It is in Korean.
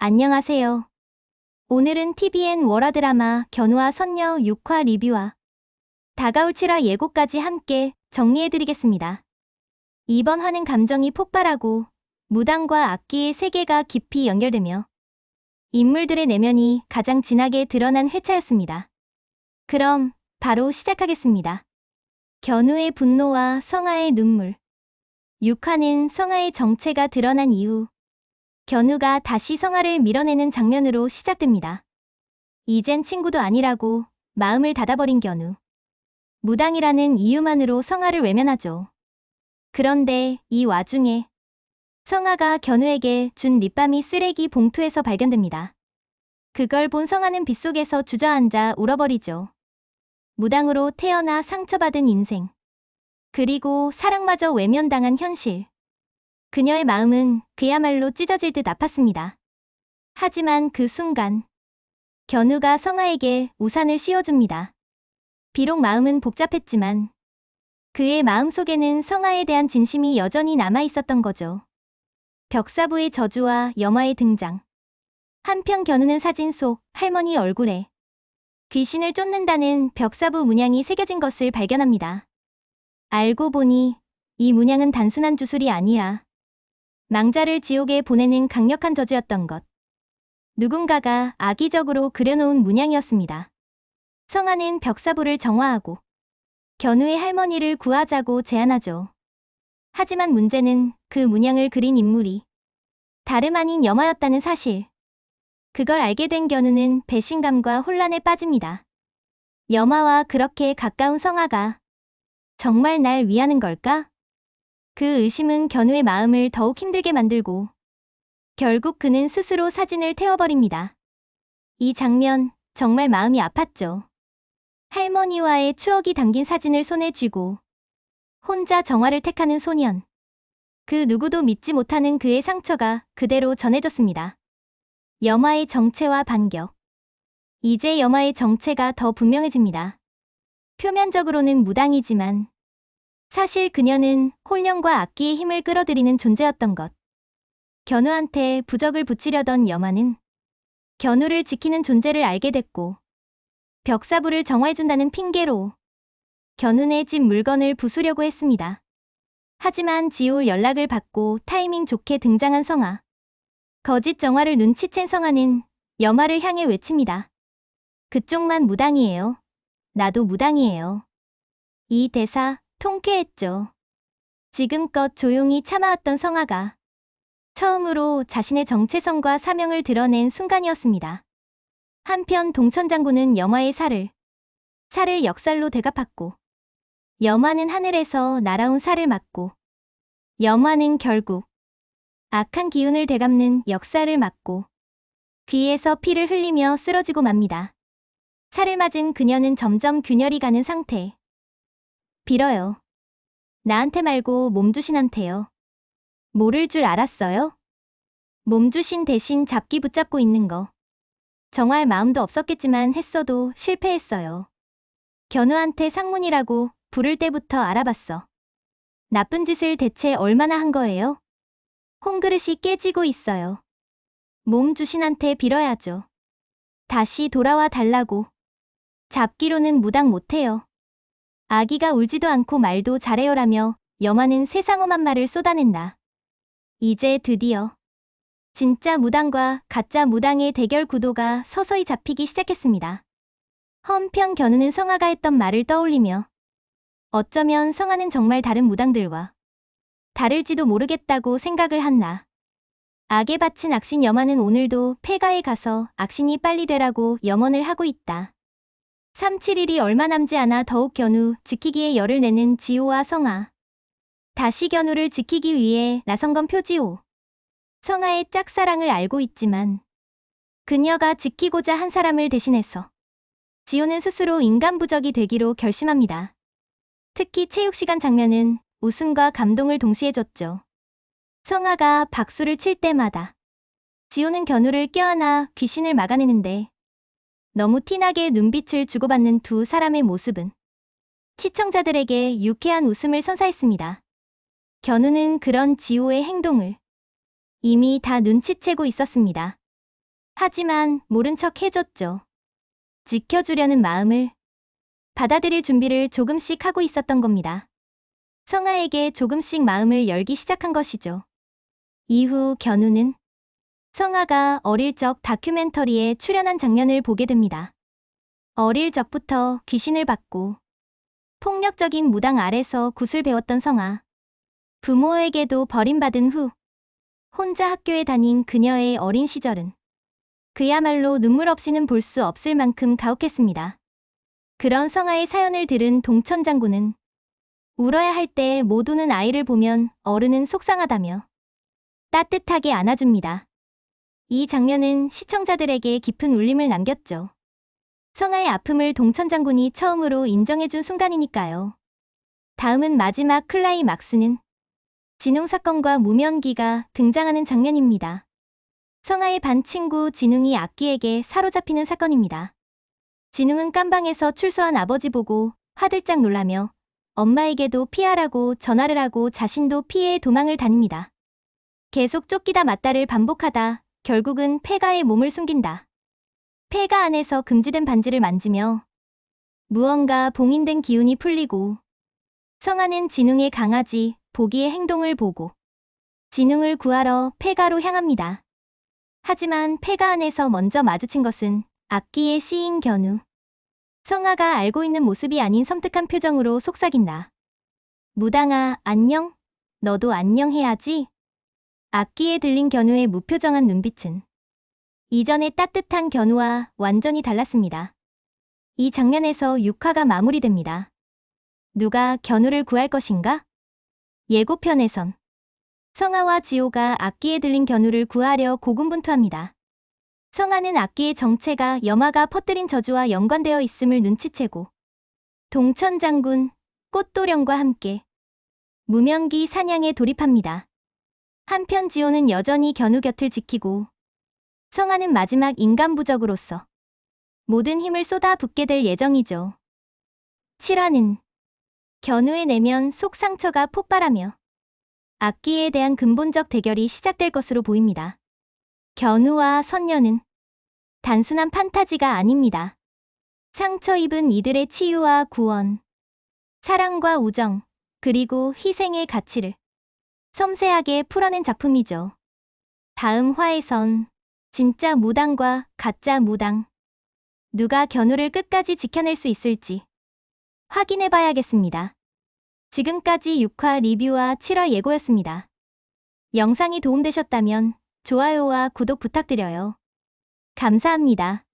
안녕하세요. 오늘은 TVN 월화 드라마 견우와 선녀 6화 리뷰와 다가올 7화 예고까지 함께 정리해드리겠습니다. 이번 화는 감정이 폭발하고 무당과 악기의 세계가 깊이 연결되며 인물들의 내면이 가장 진하게 드러난 회차였습니다. 그럼 바로 시작하겠습니다. 견우의 분노와 성아의 눈물. 6화는 성아의 정체가 드러난 이후 견우가 다시 성아를 밀어내는 장면으로 시작됩니다. 이젠 친구도 아니라고 마음을 닫아버린 견우. 무당이라는 이유만으로 성아를 외면하죠. 그런데 이 와중에 성아가 견우에게 준 립밤이 쓰레기 봉투에서 발견됩니다. 그걸 본 성아는 빗속에서 주저앉아 울어버리죠. 무당으로 태어나 상처받은 인생. 그리고 사랑마저 외면당한 현실. 그녀의 마음은 그야말로 찢어질 듯 아팠습니다. 하지만 그 순간 견우가 성아에게 우산을 씌워줍니다. 비록 마음은 복잡했지만 그의 마음속에는 성아에 대한 진심이 여전히 남아있었던 거죠. 벽사부의 저주와 염화의 등장. 한편 견우는 사진 속 할머니 얼굴에 귀신을 쫓는다는 벽사부 문양이 새겨진 것을 발견합니다. 알고 보니 이 문양은 단순한 주술이 아니라 망자를 지옥에 보내는 강력한 저주였던 것. 누군가가 악의적으로 그려놓은 문양이었습니다. 성아는 벽사부를 정화하고 견우의 할머니를 구하자고 제안하죠. 하지만 문제는 그 문양을 그린 인물이 다름 아닌 염화였다는 사실. 그걸 알게 된 견우는 배신감과 혼란에 빠집니다. 염화와 그렇게 가까운 성아가 정말 날 위하는 걸까? 그 의심은 견우의 마음을 더욱 힘들게 만들고 결국 그는 스스로 사진을 태워버립니다. 이 장면 정말 마음이 아팠죠. 할머니와의 추억이 담긴 사진을 손에 쥐고 혼자 정화를 택하는 소년. 그 누구도 믿지 못하는 그의 상처가 그대로 전해졌습니다. 염화의 정체와 반격. 이제 염화의 정체가 더 분명해집니다. 표면적으로는 무당이지만 사실 그녀는 혼령과 악기의 힘을 끌어들이는 존재였던 것. 견우한테 부적을 붙이려던 염화는 견우를 지키는 존재를 알게 됐고 벽사부를 정화해준다는 핑계로 견우네 집 물건을 부수려고 했습니다. 하지만 지올 연락을 받고 타이밍 좋게 등장한 성아. 거짓 정화를 눈치챈 성아는 염화를 향해 외칩니다. 그쪽만 무당이에요. 나도 무당이에요. 이 대사 통쾌했죠. 지금껏 조용히 참아왔던 성아가 처음으로 자신의 정체성과 사명을 드러낸 순간이었습니다. 한편 동천장군은 염화의 살을 역살로 되갚았고 염화는 하늘에서 날아온 살을 맞고 염화는 결국 악한 기운을 되갚는 역살을 맞고 귀에서 피를 흘리며 쓰러지고 맙니다. 살을 맞은 그녀는 점점 균열이 가는 상태. 빌어요. 나한테 말고 몸주신한테요. 모를 줄 알았어요? 몸주신 대신 잡기 붙잡고 있는 거. 정말 마음도 없었겠지만 했어도 실패했어요. 견우한테 상문이라고 부를 때부터 알아봤어. 나쁜 짓을 대체 얼마나 한 거예요? 홍그릇이 깨지고 있어요. 몸주신한테 빌어야죠. 다시 돌아와 달라고. 잡기로는 무당 못해요. 아기가 울지도 않고 말도 잘해요라며 염화는 세상 험한 말을 쏟아낸다. 이제 드디어 진짜 무당과 가짜 무당의 대결 구도가 서서히 잡히기 시작했습니다. 한편 견우는 성아가 했던 말을 떠올리며 어쩌면 성아는 정말 다른 무당들과 다를지도 모르겠다고 생각을 한다. 악에 바친 악신 염화는 오늘도 폐가에 가서 악신이 빨리 되라고 염원을 하고 있다. 3-7일이 얼마 남지 않아 더욱 견우 지키기에 열을 내는 지호와 성아. 다시 견우를 지키기 위해 나선 건 표지호. 성아의 짝사랑을 알고 있지만 그녀가 지키고자 한 사람을 대신해서 지호는 스스로 인간부적이 되기로 결심합니다. 특히 체육시간 장면은 웃음과 감동을 동시에 줬죠. 성아가 박수를 칠 때마다 지호는 견우를 껴안아 귀신을 막아내는데 너무 티나게 눈빛을 주고받는 두 사람의 모습은 시청자들에게 유쾌한 웃음을 선사했습니다. 견우는 그런 지호의 행동을 이미 다 눈치채고 있었습니다. 하지만 모른 척 해줬죠. 지켜주려는 마음을 받아들일 준비를 조금씩 하고 있었던 겁니다. 성아에게 조금씩 마음을 열기 시작한 것이죠. 이후 견우는 성아가 어릴 적 다큐멘터리에 출연한 장면을 보게 됩니다. 어릴 적부터 귀신을 받고 폭력적인 무당 아래서 굿을 배웠던 성아. 부모에게도 버림받은 후 혼자 학교에 다닌 그녀의 어린 시절은 그야말로 눈물 없이는 볼 수 없을 만큼 가혹했습니다. 그런 성아의 사연을 들은 동천 장군은 울어야 할 때 못 우는 아이를 보면 어른은 속상하다며 따뜻하게 안아줍니다. 이 장면은 시청자들에게 깊은 울림을 남겼죠. 성아의 아픔을 동천 장군이 처음으로 인정해준 순간이니까요. 다음은 마지막 클라이막스는 진웅 사건과 무면기가 등장하는 장면입니다. 성아의 반 친구 진웅이 악귀에게 사로잡히는 사건입니다. 진웅은 깜방에서 출소한 아버지 보고 화들짝 놀라며 엄마에게도 피하라고 전화를 하고 자신도 피해 도망을 다닙니다. 계속 쫓기다 맞다를 반복하다 결국은 폐가의 몸을 숨긴다. 폐가 안에서 금지된 반지를 만지며 무언가 봉인된 기운이 풀리고 성아는 진웅의 강아지 보기의 행동을 보고 진웅을 구하러 폐가로 향합니다. 하지만 폐가 안에서 먼저 마주친 것은 악기의 시인 견우. 성아가 알고 있는 모습이 아닌 섬뜩한 표정으로 속삭인다. 무당아, 안녕? 너도 안녕해야지? 악기에 들린 견우의 무표정한 눈빛은 이전의 따뜻한 견우와 완전히 달랐습니다. 이 장면에서 6화가 마무리됩니다. 누가 견우를 구할 것인가? 예고편에선 성아와 지호가 악기에 들린 견우를 구하려 고군분투합니다. 성아는 악기의 정체가 염화가 퍼뜨린 저주와 연관되어 있음을 눈치채고 동천 장군, 꽃도령과 함께 무면기 사냥에 돌입합니다. 한편 지호는 여전히 견우 곁을 지키고 성아는 마지막 인간 부적으로서 모든 힘을 쏟아붓게 될 예정이죠. 7화는 견우의 내면 속 상처가 폭발하며 악기에 대한 근본적 대결이 시작될 것으로 보입니다. 견우와 선녀는 단순한 판타지가 아닙니다. 상처 입은 이들의 치유와 구원, 사랑과 우정, 그리고 희생의 가치를 섬세하게 풀어낸 작품이죠. 다음 화에선 진짜 무당과 가짜 무당, 누가 견우를 끝까지 지켜낼 수 있을지 확인해봐야겠습니다. 지금까지 6화 리뷰와 7화 예고였습니다. 영상이 도움되셨다면 좋아요와 구독 부탁드려요. 감사합니다.